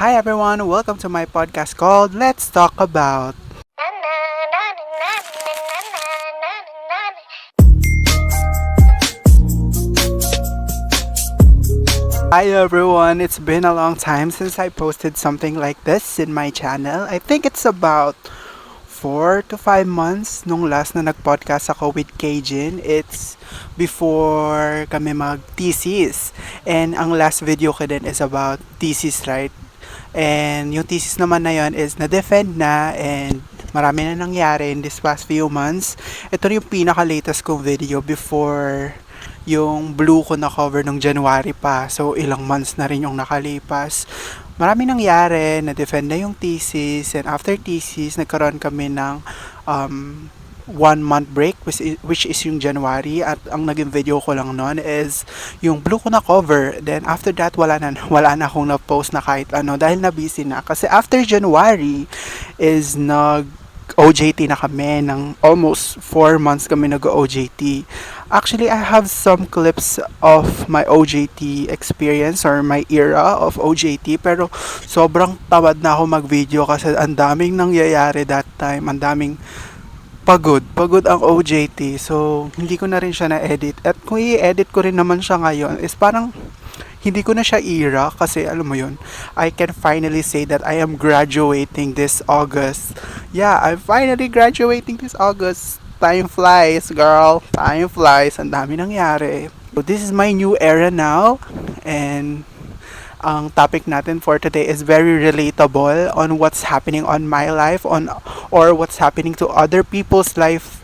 Hi everyone, welcome to my podcast called Let's Talk About. Hi everyone, it's been a long time since I posted something like this in my channel. I think it's about 4 to 5 months nung last na nag-podcast ako with Kajin. It's before kami mag-thesis. And ang last video ko din is about thesis, right? And yung thesis naman na yon is na-defend na and marami na nangyari in this past few months. Ito na yung pinaka-latest kong video before yung blue ko na cover nung January pa. So, ilang months na rin yung nakalipas. Marami nangyari, na-defend na yung thesis, and after thesis, nagkaroon kami ng 1 month break, which is yung January, at ang naging video ko lang noon is yung blue ko na cover. Then, after that, wala na akong na-post na kahit ano, dahil na-busy na. Kasi after January is OJT na kami ng almost 4 months kami nag-OJT. Actually, I have some clips of my OJT experience or my era of OJT, pero sobrang tamad na ako mag-video kasi ang daming nangyayari that time, ang daming pagod ang OJT. So, hindi ko na rin siya na-edit. At kung i-edit ko rin naman siya ngayon, is parang hindi ko na siya era kasi alam mo yun, I can finally say that I am graduating this August. Yeah, I'm finally graduating this August. Time flies, girl. Time flies. Ang dami nangyari. So this is my new era now, and ang topic natin for today is very relatable on what's happening on my life or what's happening to other people's life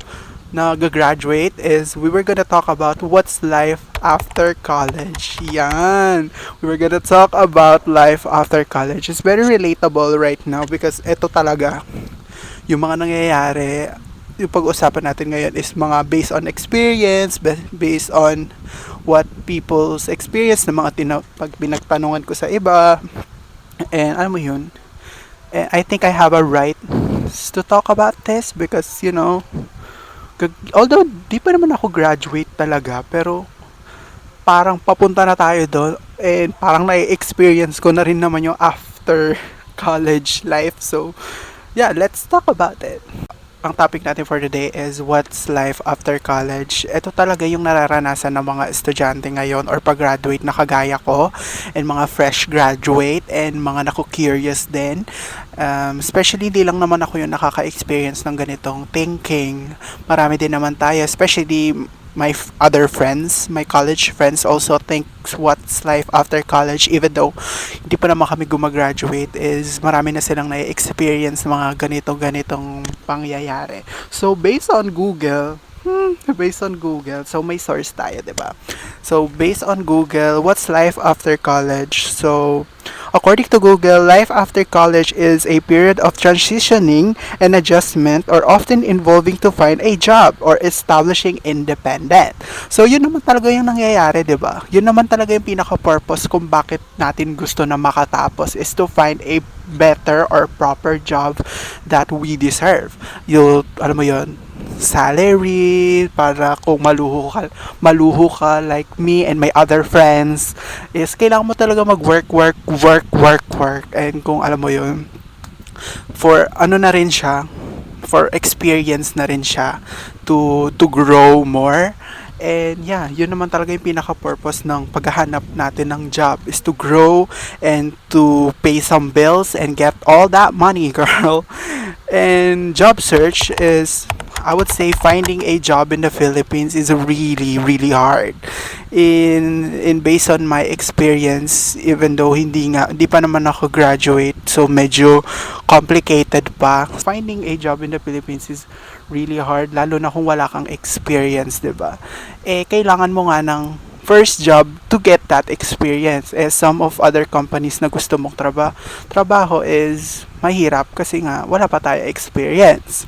na graduate is we were gonna talk about what's life after college. Yan. We were gonna talk about life after college. It's very relatable right now because ito talaga yung mga nangyayari. Yung pag-usapan natin ngayon is mga based on experience, based on what people's experience na mga pag pinagtanungan ko sa iba. And alam mo yun, and I think I have a right to talk about this because, you know, although di pa naman ako graduate talaga, pero parang papunta na tayo doon and parang na-experience ko na rin naman yung after college life. So, yeah, let's talk about it. Ang topic natin for today is what's life after college. Ito talaga yung nararanasan ng mga estudyante ngayon or pag-graduate na kagaya ko and mga fresh graduate and mga naku-curious din. Especially hindi lang naman ako yung nakaka-experience ng ganitong thinking. Marami din naman tayo, especially my other friends, my college friends also thinks what's life after college even though hindi pa naman kami gumagraduate is marami na silang na-experience mga ganitong pangyayari. So based on Google, so may source tayo, 'di ba? So based on Google, what's life after college? So according to Google, life after college is a period of transitioning and adjustment or often involving to find a job or establishing independent. So yun naman talaga yung nangyayari, 'di ba? Yun naman talaga yung pinaka-purpose kung bakit natin gusto na makatapos is to find a better or proper job that we deserve. Alam mo yun, salary para kung maluho ka like me and my other friends is kailangan mo talaga work and kung alam mo yun for ano na rin siya, for experience na rin siya to grow more. And yeah, yun naman talaga yung pinaka-purpose ng paghahanap natin ng job is to grow and to pay some bills and get all that money, girl. And job search is, I would say, finding a job in the Philippines is really hard. In based on my experience, even though hindi pa naman ako graduate, so medyo complicated pa. Finding a job in the Philippines is really hard, lalo na kung wala kang experience, 'di ba? Kailangan mo nga ng first job to get that experience. Some of other companies na gusto mong trabaho is mahirap kasi nga wala pa tayo experience.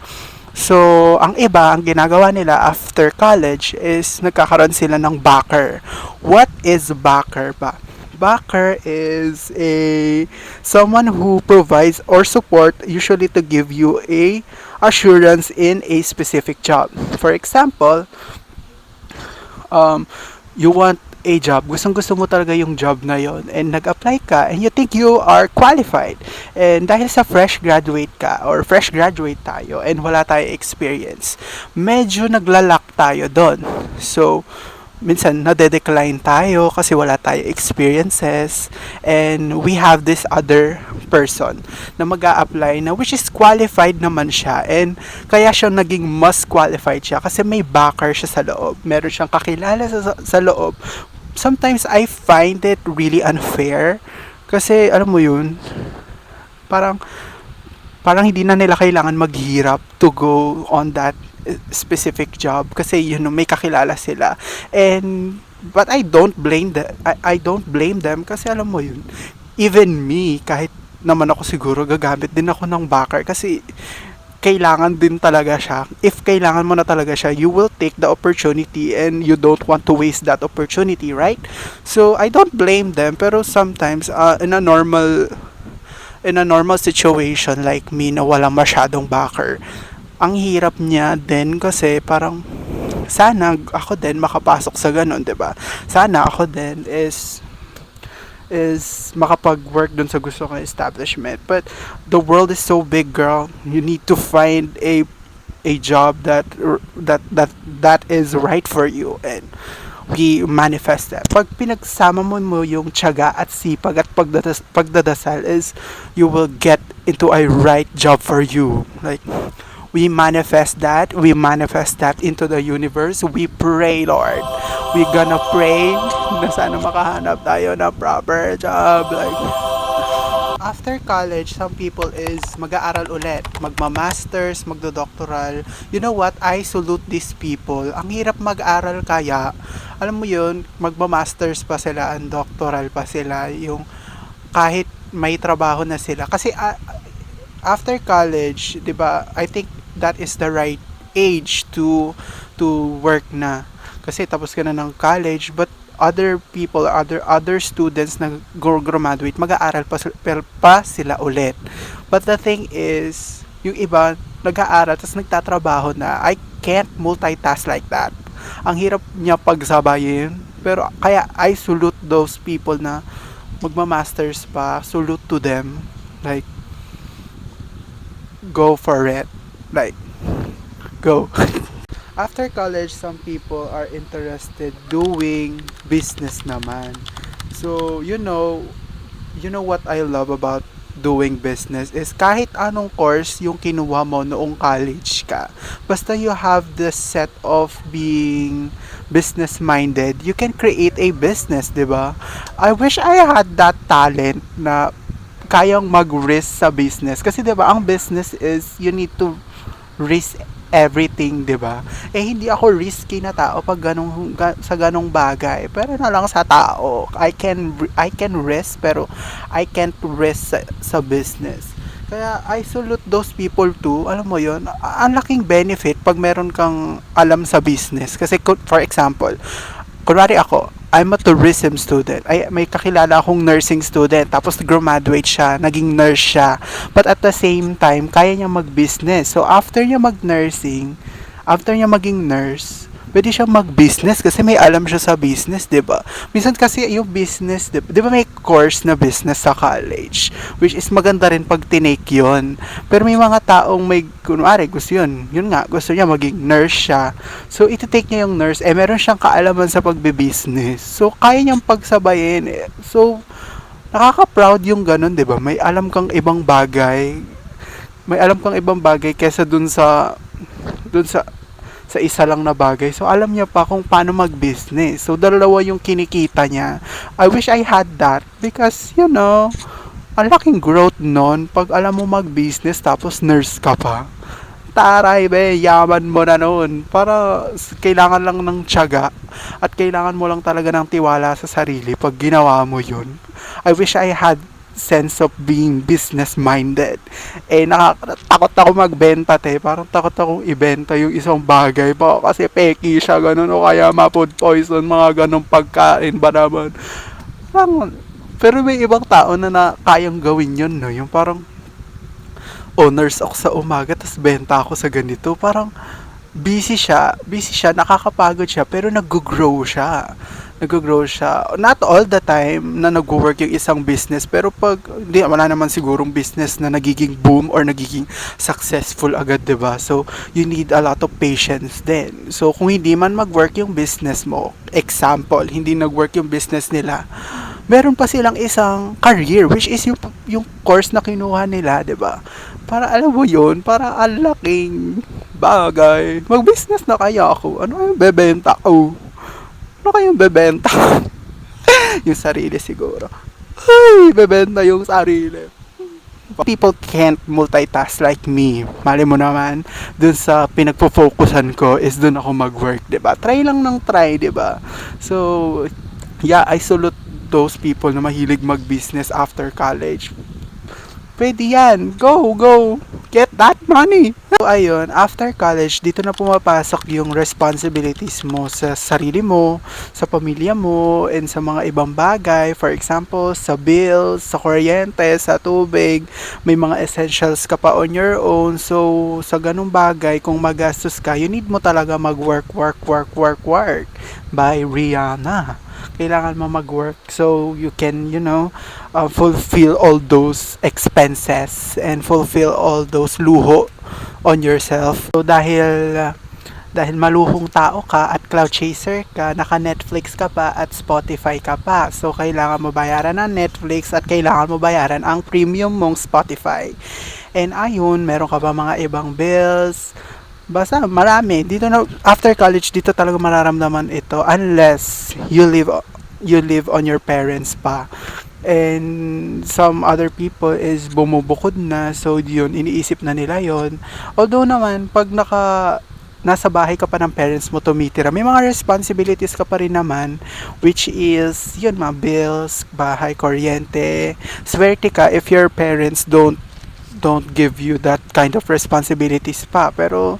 So, ang iba, ang ginagawa nila after college is nagkakaroon sila ng backer. What is backer ba? Backer is someone who provides or support usually to give you a assurance in a specific job. For example, you want a job, gustong-gusto mo talaga yung job na yon and nag-apply ka and you think you are qualified. And dahil sa fresh graduate ka or fresh graduate tayo and wala tayo experience, medyo naglalak tayo doon. So, minsan nade-decline tayo kasi wala tayo experiences and we have this other person na mag apply na which is qualified naman siya and kaya siya naging mas qualified siya kasi may backer siya sa loob, meron siyang kakilala sa loob. Sometimes I find it really unfair kasi alam mo yun, parang parang hindi na nila kailangan maghirap to go on that specific job kasi may kakilala sila. And but I don't blame I don't blame them kasi alam mo yun, even me, kahit naman ako siguro gagamit din ako ng backer kasi kailangan din talaga siya. If kailangan mo na talaga siya, you will take the opportunity and you don't want to waste that opportunity, right? So I don't blame them, pero sometimes in a normal situation like me na walang masyadong backer, ang hirap niya din kasi parang sana ako din makapasok sa ganun, 'di ba? Sana ako din is makapag-work dun sa gusto kong establishment. But the world is so big, girl. You need to find a job that is right for you and we manifest that. Pag pinagsama mo yung tiyaga at sipag at pagdadasal is you will get into a right job for you. Like we manifest that into the universe. We pray, Lord. We gonna pray na sana makahanap tayo ng proper job. Like, after college, some people is mag-aaral ulit, magma-masters, magdo-doctoral. You know what? I salute these people. Ang hirap mag-aral kaya, alam mo yun, magma-masters pa sila, ang doctoral pa sila, yung kahit may trabaho na sila. Kasi after college, 'di ba? I think that is the right age to work na. Kasi tapos ka na ng college, but other people, other students na graduate, mag-aaral pa sila ulit. But the thing is, yung iba nag-aaral tapos nagtatrabaho na. I can't multitask like that. Ang hirap niya pagsabayin. Pero kaya I salute those people na magma-masters pa. Salute to them. Like, go for it. Like, go. After college, some people are interested doing business naman. So, you know what I love about doing business is kahit anong course yung kinuha mo noong college ka. Basta you have the set of being business minded, you can create a business, 'di ba? I wish I had that talent na kayang mag-risk sa business kasi 'di ba ang business is you need to risk everything, 'di ba? Hindi ako risky na tao pag sa ganong bagay. Pero na lang sa tao, I can risk pero I can't risk sa business. Kaya I salute those people too. Alam mo 'yon, ang laking benefit pag meron kang alam sa business. Kasi for example, kunwari ako, I'm a tourism student. May kakilala akong nursing student. Tapos graduate siya, naging nurse siya. But at the same time, kaya niya mag-business. So after niya maging nurse, pwede siya mag-business kasi may alam siya sa business, 'di ba? Minsan kasi yung business, 'di ba may course na business sa college, which is maganda rin pag tinake 'yon. Pero may mga taong may kunwari gusto gusto niya maging nurse siya. So iti-take niya yung nurse, meron siyang kaalaman sa pagbe-business. So kaya niyang pagsabayin. So nakaka-proud yung ganun, 'di ba? May alam kang ibang bagay. May alam kang ibang bagay kaysa dun sa isa lang na bagay. So, alam niya pa kung paano mag-business. So, dalawa yung kinikita niya. I wish I had that because, ang laking growth nun pag alam mo mag-business tapos nurse ka pa. Taray, be, yaman mo na nun. Para kailangan lang ng tiyaga at kailangan mo lang talaga ng tiwala sa sarili pag ginawa mo yun. I wish I had sense of being business minded. Takot ako magbenta, parang takot akong ibenta yung isang bagay pa kasi peki siya ganun o kaya ma-food poison, mga ganung pagkain ba naman. Pero may ibang tao na kayang gawin yun, no? Yung parang nurse ako sa umaga tapos benta ako sa ganito. Parang busy siya, nakakapagod siya, pero nag-grow siya. Nag-grow siya. Not all the time na nag-work yung isang business, pero pag, hindi, wala naman sigurong business na nagiging boom or nagiging successful agad, 'di ba? So, you need a lot of patience din. So, kung hindi man mag-work yung business mo, example, hindi nag-work yung business nila, meron pa silang isang career, which is yung course na kinuha nila, 'di ba? Para alam mo yun, para ang laking bagay. Mag-business na kaya ako. Ano kayong bebenta ko? Ano kayong bebenta? Yung sarili siguro. Ay, bebenta yung sarili. People can't multitask like me. Mali mo naman, dun sa pinagpo-focusan ko is dun ako mag-work, 'di ba? Try lang ng try, 'di ba? So, yeah, I salute those people na mahilig mag-business after college. Pwede yan. Go, go. Get that money. So, ayun, after college, dito na pumapasok yung responsibilities mo sa sarili mo, sa pamilya mo, and sa mga ibang bagay. For example, sa bills, sa kuryente, sa tubig, may mga essentials ka pa on your own. So, sa ganung bagay, kung magastos ka, you need mo talaga mag-work, work, work, work, work. By Rihanna. Kailangan mo mag-work so you can, fulfill all those expenses and fulfill all those luho on yourself. So dahil maluhong tao ka at cloud chaser ka, naka Netflix ka pa at Spotify ka pa. So kailangan mo bayaran ng Netflix at kailangan mo bayaran ang premium mong Spotify. And ayun, meron ka pa mga ibang bills. Basta marami. Dito na after college dito talaga mararamdaman ito unless you live on your parents pa. And some other people is bumubukod na, so yun, iniisip na nila yon. Although naman pag nasa bahay ka pa ng parents mo tumitira, may mga responsibilities ka pa rin naman, which is yun, mga bills, bahay, kuryente. Swerte ka if your parents don't give you that kind of responsibilities pa, pero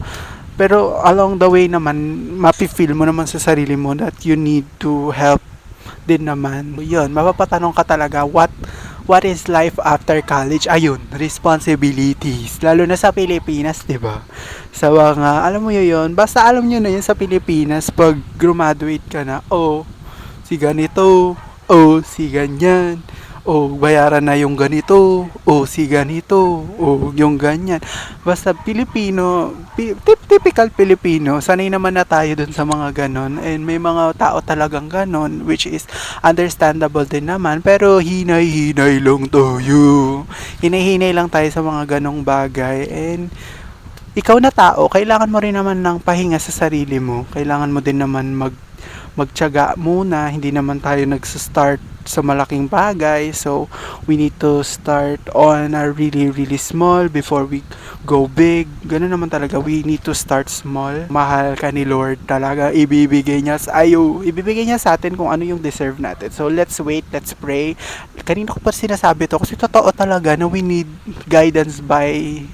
along the way naman mapi-feel mo naman sa sarili mo that you need to help din naman. Yun, mapapatanong ka talaga what is life after college? Ayun, responsibilities. Lalo na sa Pilipinas, 'di ba? Sa mga alam mo yun, basta alam niyo na yun sa Pilipinas pag graduate ka na, oh, si ganito, oh, si ganyan, oh, bayaran na yung ganito, oh, si ganito, oh, yung ganyan. Basta Pilipino, typical Pilipino, sanay naman na tayo dun sa mga ganon. And may mga tao talagang ganon, which is understandable din naman. Pero hinay-hinay lang tayo. Hinay-hinay lang tayo sa mga ganong bagay. And ikaw na tao, kailangan mo rin naman ng pahinga sa sarili mo. Kailangan mo din naman magtiyaga muna, hindi naman tayo nagsa-start sa malaking bagay. So, we need to start on a really, really small before we go big. Ganun naman talaga, we need to start small. Mahal ka ni Lord talaga, ibibigay niya sa atin kung ano yung deserve natin. So, let's wait, let's pray. Kanina ko pa sinasabi to kasi totoo talaga na we need guidance by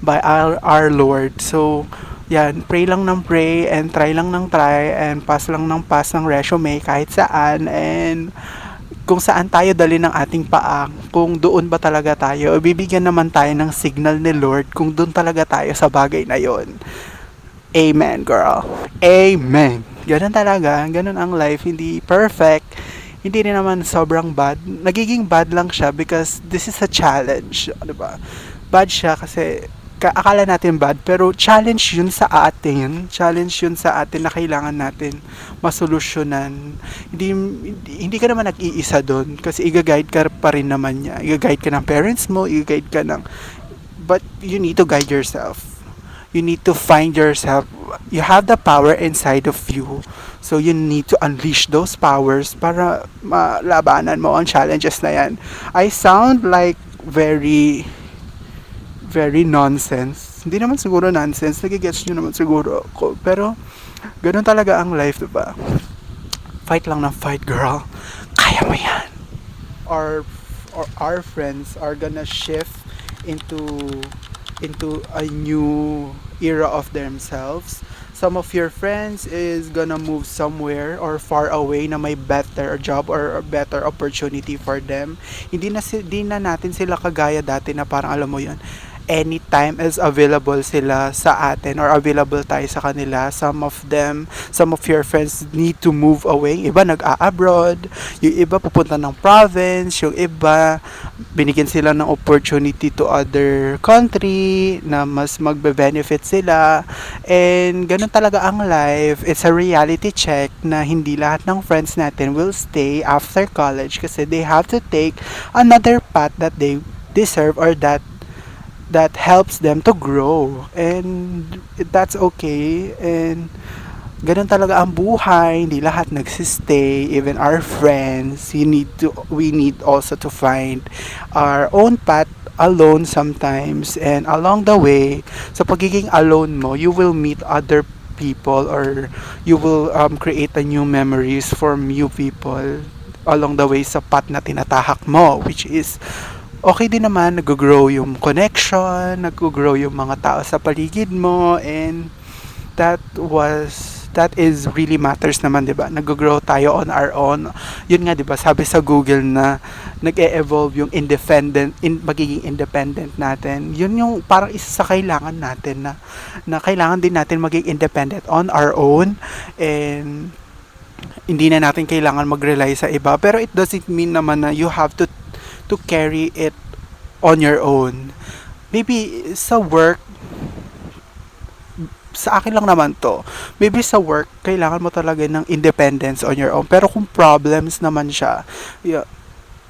our Lord. So, yan, pray lang ng pray and try lang ng try and pass lang ng pass ng resume kahit saan, and kung saan tayo dali ng ating paa, kung doon ba talaga tayo, bibigyan naman tayo ng signal ni Lord kung doon talaga tayo sa bagay na yon. Amen, girl. Amen. Ganun talaga, ganun ang life, hindi perfect, hindi rin naman sobrang bad. Nagiging bad lang siya because this is a challenge, diba? Bad siya kasi akala natin bad, pero challenge yun sa atin. Challenge yun sa atin na kailangan natin masolusyonan. Hindi ka naman nag-iisa doon kasi i-guide ka pa rin naman niya. I-guide ka ng parents mo, i-guide ka ng... But you need to guide yourself. You need to find yourself. You have the power inside of you. So you need to unleash those powers para malabanan mo ang challenges na yan. I sound like very nonsense. Hindi naman siguro nonsense. Nagigets nyo naman siguro ako. Pero, ganun talaga ang life, diba? Fight lang ng fight, girl. Kaya mo yan. Our friends are gonna shift into a new era of themselves. Some of your friends is gonna move somewhere or far away na may better job or better opportunity for them. Hindi na natin sila kagaya dati na parang alam mo yun, anytime is available sila sa atin or available tayo sa kanila. Some of your friends need to move away. Yung iba nag-a-abroad, yung iba pupunta ng province, yung iba binigyan sila ng opportunity to other country na mas magbe-benefit sila. And ganun talaga ang life. It's a reality check na hindi lahat ng friends natin will stay after college kasi they have to take another path that they deserve or that helps them to grow. And that's okay. And ganun talaga ang buhay. Hindi lahat nagsistay. Even our friends, we need also to find our own path alone sometimes. And along the way, sa pagiging alone mo, you will meet other people or you will create a new memories for new people along the way sa path na tinatahak mo, which is okay din naman, nag-grow yung connection, nag-grow yung mga tao sa paligid mo, and that is really matters naman, 'di ba? Nag-grow tayo on our own. Yun nga, 'di ba? Sabi sa Google na nag-e-evolve yung magiging independent natin. Yun yung parang isa sa kailangan natin na kailangan din natin maging independent on our own, and hindi na natin kailangan mag-rely sa iba. Pero it doesn't mean naman na you have to carry it on your own. Maybe sa work, sa akin lang naman to, maybe sa work, kailangan mo talaga ng independence on your own. Pero kung problems naman siya, yeah,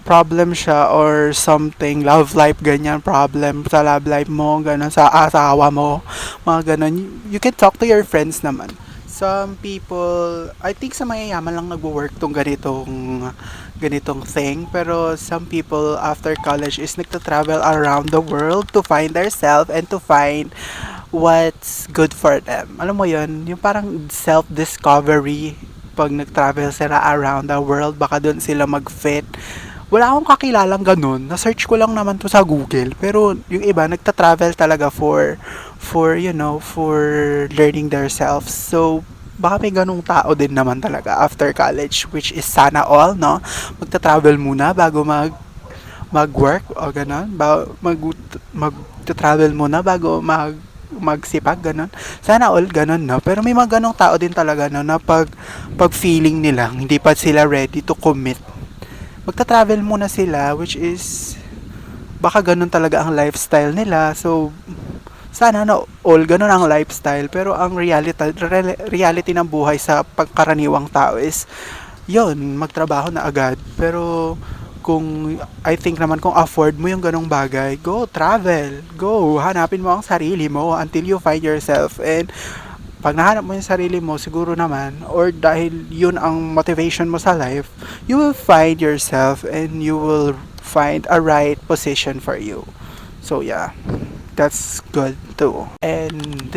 problem siya or something, love life, ganyan, problem sa love life mo, ganun, sa asawa mo, mga ganun, you can talk to your friends naman. Some people, I think sa mayayaman lang nagwo-work tong ganitong thing, pero some people after college is nagta-travel around the world to find themselves and to find what's good for them. Alam mo yun, yung parang self-discovery pag nag-travel sila around the world, baka doon sila mag-fit. Wala akong kakilalang ganun. Na-search ko lang naman to sa Google. Pero yung iba, nagta-travel talaga for learning themselves. So, baka may ganung tao din naman talaga after college, which is sana all, no? Magta-travel muna bago mag-work o ganun. Mag-travel muna bago magsipag, ganun. Sana all ganun, no? Pero may mga ganong tao din talaga, no, na pag feeling nila hindi pa sila ready to commit, magta-travel muna sila, which is baka ganun talaga ang lifestyle nila. So sana na all ganun ang lifestyle, pero ang reality ng buhay sa pagkaraniwang tao is yun, magtrabaho na agad. Pero kung I think naman kung afford mo yung ganong bagay, go travel, go hanapin mo ang sarili mo until you find yourself. And pag nahanap mo yung sarili mo, siguro naman, or dahil yun ang motivation mo sa life, you will find yourself and you will find a right position for you. So yeah, that's good too. And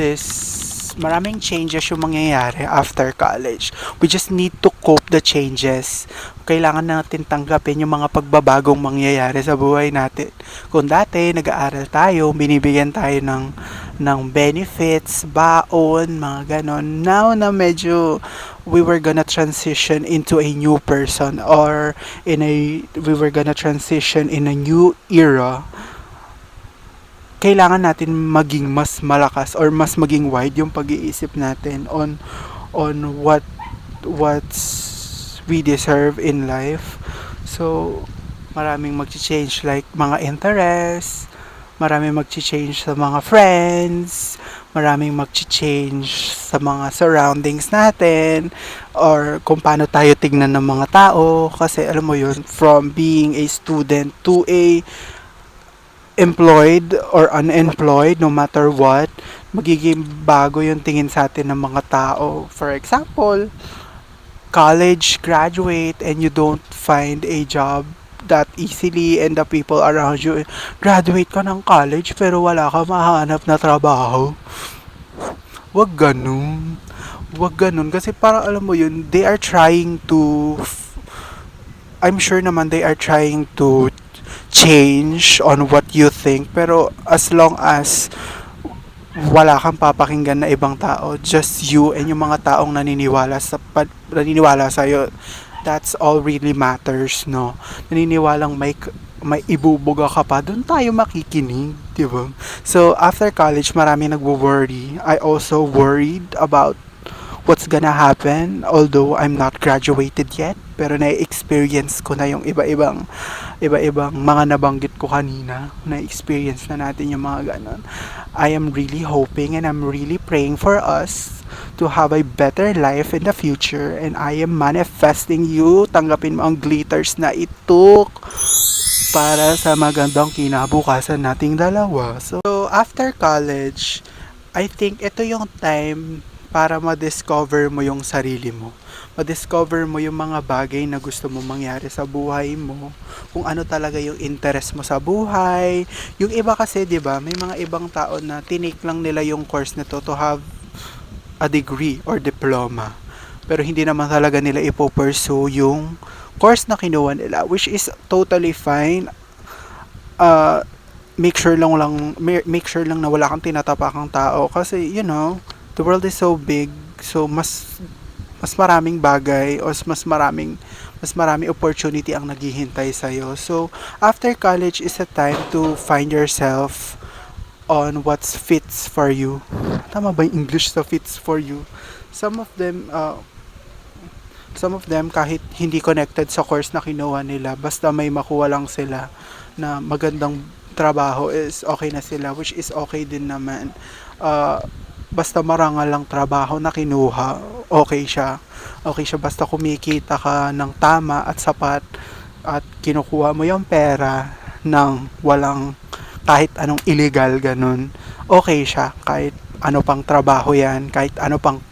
maraming changes yung mangyayari after college. We just need to cope the changes. Kailangan natin tanggapin yung mga pagbabagong mangyayari sa buhay natin. Kung dati nag-aaral tayo, binibigyan tayo ng benefits, baon, mga ganon. Now na medyo we were gonna transition into a new person or we were gonna transition in a new era, kailangan natin maging mas malakas or mas maging wide yung pag-iisip natin on what's we deserve in life. So maraming mag-change, like mga interests, maraming mag-change sa mga friends, maraming mag-change sa mga surroundings natin, or kung paano tayo tignan ng mga tao. Kasi alam mo yun, from being a student to a employed or unemployed, no matter what, magiging bago yung tingin sa atin ng mga tao. For example, college graduate and you don't find a job that easily, and the people around you, graduate ka ng college pero wala ka mahanap na trabaho. Wag ganun. Wag ganun. Kasi parang alam mo yun, they are trying to, I'm sure naman they are trying to change on what you think. Pero as long as wala kang papakinggan na ibang tao, just you and yung mga taong naniniwala sa iyo, that's all really matters, no? Naniniwalang may ibubuga ka pa, doon tayo makikinig, di ba? So, after college, marami nagwo-worry. I also worried about what's gonna happen, although I'm not graduated yet, pero na-experience ko na yung iba-ibang mga nabanggit ko kanina. Na-experience na natin yung mga ganon. I am really hoping and I'm really praying for us to have a better life in the future, and I am manifesting you. Tanggapin mo ang glitters na ito para sa magandang kinabukasan nating dalawa. So, after college, I think ito yung time para ma-discover mo yung sarili mo. Ma-discover mo yung mga bagay na gusto mo mangyari sa buhay mo. Kung ano talaga yung interest mo sa buhay. Yung iba kasi, di ba, may mga ibang tao na tinake lang nila yung course nito to have a degree or diploma. Pero hindi naman talaga nila ipo-pursue yung course na kinuha nila, which is totally fine. uh, make sure lang na wala kang tinatapakang tao kasi the world is so big, so mas maraming bagay o mas maraming opportunity ang naghihintay sa iyo. So after college is a time to find yourself on what fits for you. Tama ba yung English sa fits for you? Some of them kahit hindi connected sa course na kinuha nila, basta may makuha lang sila na magandang trabaho is okay na sila, which is okay din naman. Basta marangal lang trabaho na kinuha, okay siya. Okay siya basta kumikita ka ng tama at sapat at kinukuha mo yung pera ng walang kahit anong illegal ganun. Okay siya kahit ano pang trabaho yan, kahit ano pang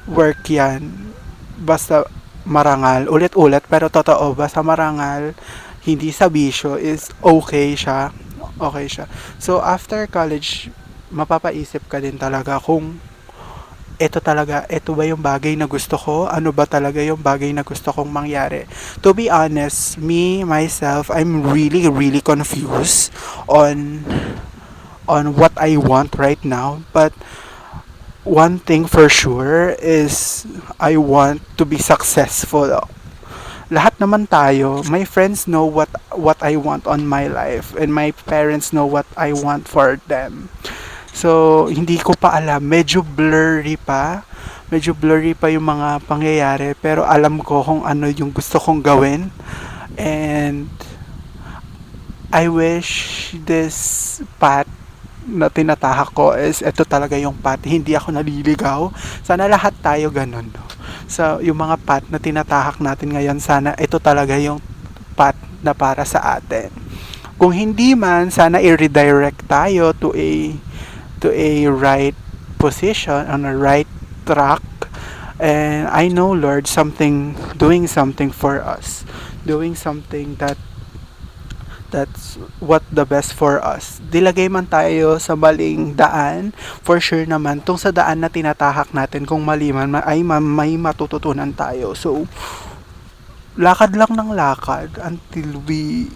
work yan. Basta marangal, ulit-ulit pero totoo, basta marangal, hindi sa bisyo is okay siya. Okay siya. So after college, mapapaisip ka din talaga kung ito ba yung bagay na gusto ko? Ano ba talaga yung bagay na gusto kong mangyari? To be honest, myself, I'm really, really confused on what I want right now. But one thing for sure is I want to be successful. Lahat naman tayo, my friends know what I want on my life, and my parents know what I want for them. So, hindi ko pa alam. Medyo blurry pa. Medyo blurry pa yung mga pangyayari. Pero alam ko kung ano yung gusto kong gawin. And I wish this path na tinatahak ko is ito talaga yung path. Hindi ako naliligaw. Sana lahat tayo ganun. No? So, yung mga path na tinatahak natin ngayon, sana ito talaga yung path na para sa atin. Kung hindi man, sana i-redirect tayo to a right position, on a right track. And I know, Lord, doing something for us, doing something that's what the best for us. Dilagay man tayo sa maling daan, for sure naman tong sa daan na tinatahak natin, kung mali man ay may matututunan tayo. So lakad lang ng lakad until we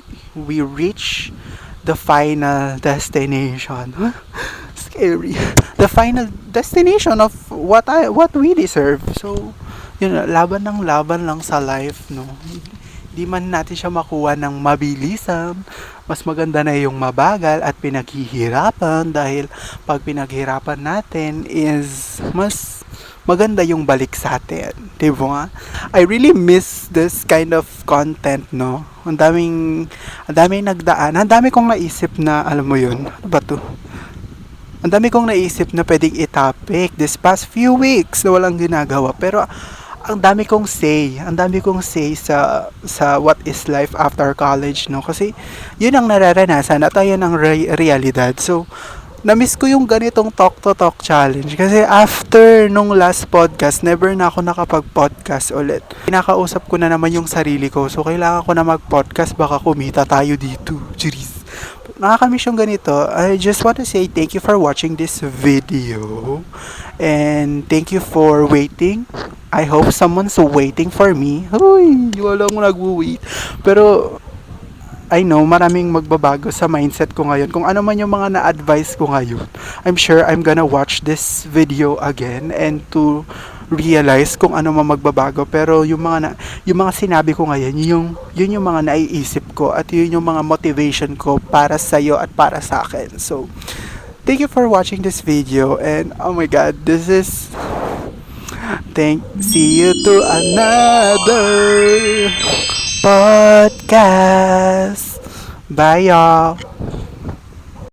reach the final destination. Scary. The final destination of what we deserve. So, laban ng laban lang sa life, no. Di man natin siya makuha ng mabilisan. Mas maganda na yung mabagal at pinaghihirapan, dahil pag pinaghirapan natin is mas maganda yung balik sa atin. Diba? I really miss this kind of content, no? Ang daming nagdaan. Ang dami kong naisip na, alam mo yun, ano ba to? Ang dami kong naisip na pwedeng i-topic this past few weeks na walang ginagawa. Pero ang dami kong say sa what is life after college, no? Kasi yun ang nararanasan at ayun ang realidad. So, na-miss ko yung ganitong talk-to-talk challenge. Kasi after nung last podcast, never na ako nakapag-podcast ulit. Kinakausap ko na naman yung sarili ko. So, kailangan ko na mag-podcast. Baka kumita tayo dito. Jeez. Nakakamiss yung ganito. I just want to say thank you for watching this video. And thank you for waiting. I hope someone's waiting for me. Huy, walang nag-wait. Pero I know maraming magbabago sa mindset ko ngayon. Kung ano man yung mga na-advise ko ngayon, I'm sure I'm gonna watch this video again and to realize kung ano man magbabago, pero yung mga sinabi ko ngayon, yun yung mga naiisip ko at yun yung mga motivation ko para sa iyo at para sa akin. So, thank you for watching this video, and oh my god, this is see you to another podcast. Bye y'all.